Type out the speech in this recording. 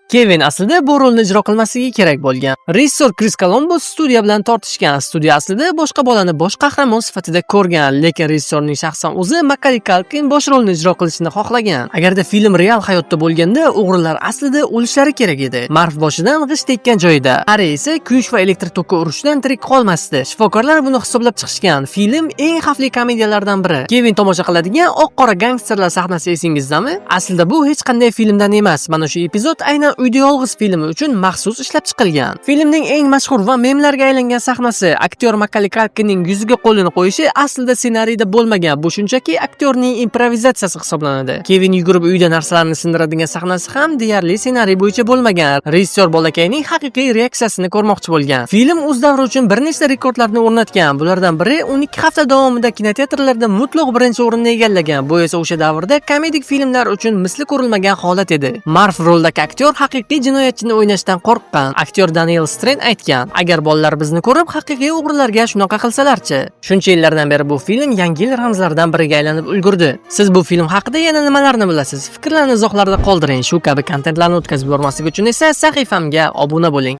Kevin aslida bu rolni ijro qilmasligi kerak bo'lgan. Rejissor Kris Columbus studiya bilan tortishgan. Studiya aslida boshqa bolani bosh qahramon sifatida ko'rgan, lekin rejissorning shaxsan o'zi Macaulay Culkin bosh rolni ijro qilishni xohlagan. Agarda film real hayotda bo'lganda, o'g'rilar aslida o'lishlari kerak edi. Marv boshidan g'isht tekkan joyida, Harry esa kuyish va elektr toki urishdan tirik qolmasdi. Shifokorlar buni hisoblab chiqishgan. Film eng xavfli komediyalardan biri. Kevin tomosha qiladigan oq-qora gangsterlar sahnasi esingizdami? Aslida bu hech qanday filmdan emas. Mana shu epizod aynan Uyda yolg'iz filmi uchun maxsus ishlab chiqilgan. Filmning eng mashhur va memlarga aylangan sahnasi aktyor Macaulay Culkinning yuziga qo'lini qo'yishi aslida ssenariyda bo'lmagan. Bu shunchaki aktyorning improvizatsiyasi hisoblanadi. Kevin yugurib uyda narsalarni sindiradigan sahnasi ham deyarli ssenariy bo'yicha bo'lmagan. Rejissor bolakayning haqiqiy reaksiyasini ko'rmoqchi bo'lgan. Film o'z davri uchun bir nechta rekordlarni o'rnatgan. Bulardan biri 12 hafta davomida kinoteatrlarda mutlaq birinchi o'rinni egallagan. Bu esa o'sha davrda komedik filmlar uchun misli ko'rilmagan holat edi. Marv roldagi aktyor haqiqiy jinoyatchini o'ynashdan qo'rqqan. Aktyor Daniel Stren aytgan: "Agar bolalar bizni ko'rib, haqiqiy o'g'rilarga shunaqa qilsalarchi?" Shuncha yillardan beri bu film Yangi yil ramzlaridan biriga aylanib ulgurdi. Siz bu film haqida yana nimalarni bilasiz? Fikrlarni izohlarda qoldiring. Shu kabi kontentlarni o'tkazib yubormaslik uchun esa sahifamga obuna bo'ling.